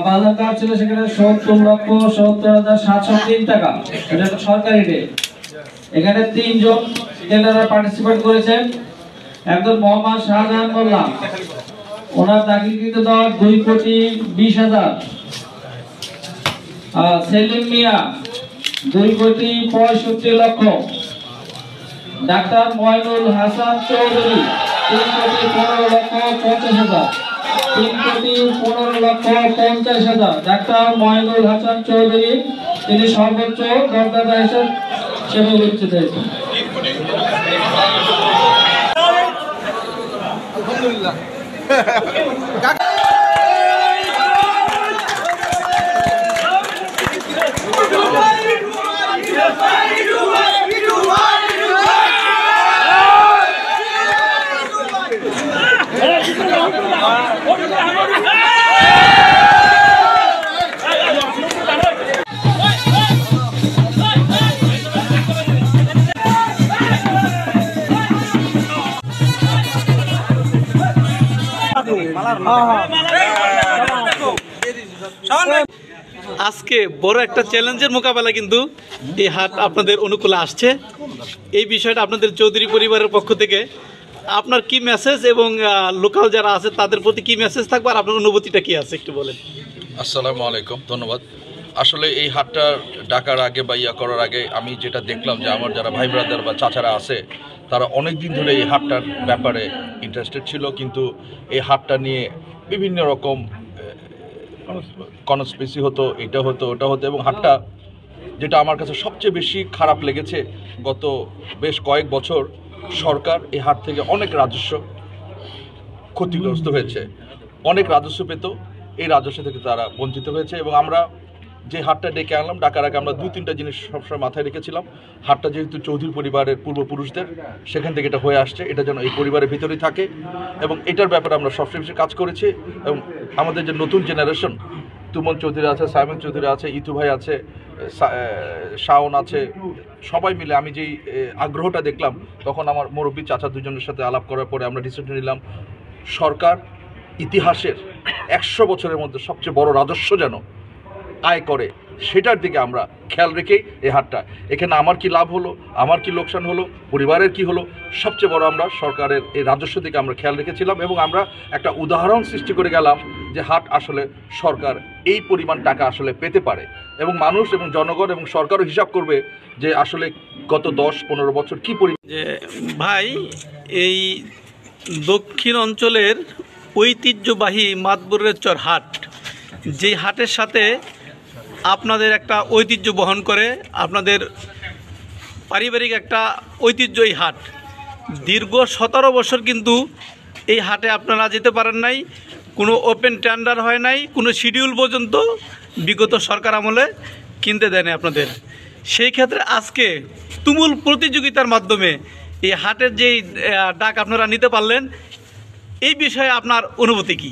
বাজার কার্ড ছিল সেখানে ৭০,৭০,৭০৩ টাকা, এটা সরকারি রেট। এখানে ৩ জন টেন্ডাররা পার্টিসিপেট করেছেন। একজন মোহাম্মদ শাহজাহান মোল্লা, ওনার দাখিলকৃত দর ২,২০,০০,০০০। সেলিম মিয়া ২,৬৫,০০,০০০। ডাক্তার ময়নুল হাসান চৌধুরী ৩,১৫,৫০,০০০। ৩,১৫,৫০,০০০। ডাক্তার ময়নুল হাসান চৌধুরী, তিনি সর্বোচ্চ দরদাতা হিসেবে বিবেচিত হয়েছেন। আলহামদুলিল্লাহ। আজকে বড় একটা চ্যালেঞ্জের মোকাবেলা কিন্তু এই হাট আপনাদের অনুকূলে আসছে। এই বিষয়টা আপনাদের চৌধুরী পরিবারের পক্ষ থেকে আপনার কি মেসেজ এবং লোকাল যারা আছে তাদের প্রতি কি মেসেজ থাকবে, আর আপনার অনুভূতিটা কি আছে একটু বলেন। আসসালামু আলাইকুম, ধন্যবাদ। আসলে এই হাটটা ডাকার আগে বা করার আগে আমি যেটা দেখলাম যে আমার যারা ভাই ব্রাদার বা চাচারা আছে তারা অনেক দিন ধরে এই হাটটার ব্যাপারে ইন্টারেস্টেড ছিল, কিন্তু এই হাটটা নিয়ে বিভিন্ন রকম কনস্পিরেসি হতো, এটা হতো ওটা হতো, এবং হাটটা যেটা আমার কাছে সবচেয়ে বেশি খারাপ লেগেছে, গত বেশ কয়েক বছর সরকার এই হাট থেকে অনেক রাজস্ব ক্ষতিগ্রস্ত হয়েছে, অনেক রাজস্ব পেত, এই রাজস্ব থেকে তারা বঞ্চিত হয়েছে। এবং আমরা যে হাটটা ডেকে আনলাম, ডাকার আগে আমরা ২-৩টা জিনিস সবসময় মাথায় রেখেছিলাম। হাটটা যেহেতু চৌধুরী পরিবারের পূর্বপুরুষদের, সেখান থেকে এটা হয়ে আসছে, এটা যেন এই পরিবারের ভিতরেই থাকে, এবং এটার ব্যাপারে আমরা সবচেয়ে বেশি কাজ করেছি। এবং আমাদের যে নতুন জেনারেশন, তুমন চৌধুরী আছে, সাইমন চৌধুরী আছে, ইতু ভাই আছে, শাওন আছে, সবাই মিলে আমি যেই আগ্রহটা দেখলাম, তখন আমার মুরব্বী চাচা দুজনের সাথে আলাপ করার পরে আমরা ডিসিশন নিলাম সরকার ইতিহাসের ১০০ বছরের মধ্যে সবচেয়ে বড় রাজস্ব যেন আয় করে, সেটার দিকে আমরা খেয়াল রেখেই এই হাটটা। এখানে আমার কি লাভ হলো, আমার কি লোকসান হলো, পরিবারের কি হলো, সবচেয়ে বড় আমরা সরকারের এই রাজস্ব দিকে আমরা খেয়াল রেখেছিলাম, এবং আমরা একটা উদাহরণ সৃষ্টি করে গেলাম যে হাট আসলে সরকার এই পরিমাণ টাকা আসলে পেতে পারে, এবং মানুষ এবং জনগণ এবং সরকারও হিসাব করবে যে আসলে গত ১০-১৫ বছর কী পরিমাণ। যে ভাই, এই দক্ষিণ অঞ্চলের ঐতিহ্যবাহী মাতবরের চর হাট, যেই হাটের সাথে আপনাদের একটা ঐতিহ্য বহন করে, আপনাদের পারিবারিক একটা ঐতিহ্য এই হাট, দীর্ঘ ১৭ বছর কিন্তু এই হাটে আপনারা যেতে পারেন নাই, কোনো ওপেন টেন্ডার হয় নাই, কোনো শিডিউল পর্যন্ত বিগত সরকার আমলে কিনতে দেয়নি আপনাদের। সেই ক্ষেত্রে আজকে তুমুল প্রতিযোগিতার মাধ্যমে এই হাটের যেই ডাক আপনারা নিতে পারলেন, এই বিষয়ে আপনার অনুভূতি কী?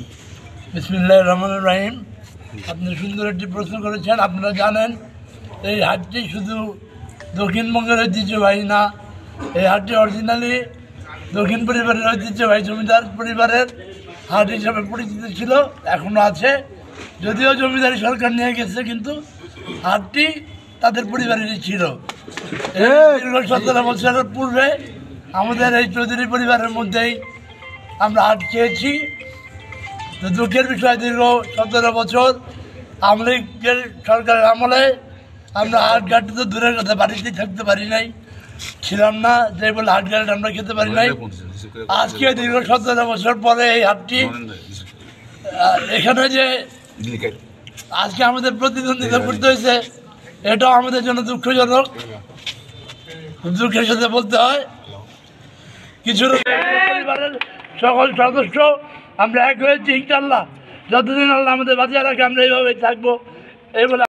বিসমিল্লাহির রহমানির রহিম। আপনি সুন্দর একটি প্রশ্ন করেছেন। আপনারা জানেন এই হাটটি শুধু দক্ষিণবঙ্গের ঐতিহ্যবাহী না, এই হাটটি অরিজিনালি দক্ষিণ পরিবারের ঐতিহ্যবাহী জমিদার পরিবারের হাট হিসাবে পরিচিত ছিল, এখনও আছে। যদিও জমিদারি সরকার নিয়ে গেছে, কিন্তু হাটটি তাদের পরিবারেরই ছিল। দীর্ঘ ১৭ বছরের পূর্বে আমাদের এই চৌধুরী পরিবারের মধ্যেই আমরা হাট খেয়েছি। তো দুঃখের বিষয়, দীর্ঘ ১৭ বছর আওয়ামী লীগের সরকারের আমলে আমরা হাটঘাট তো দূরের কথা, বাড়িতেই থাকতে পারি নাই, ছিলাম না, যে বলে হাটঘাট আমরা খেতে পারি নাই। আজকে দীর্ঘ ১৭ বছর পরে এই হাটটি এখানে যে আজকে আমাদের প্রতিদ্বন্দ্বিতা করতে হয়েছে, এটাও আমাদের জন্য দুঃখজনক, দুঃখের সাথে বলতে হয়। কিছু পরিবারের সকল সদস্য আমরা এক হয়েছি, ইনশাআল্লাহ যতদিন আল্লাহ আমাদের বাঁচিয়ে রাখে আমরা এইভাবেই থাকবো, এই বলে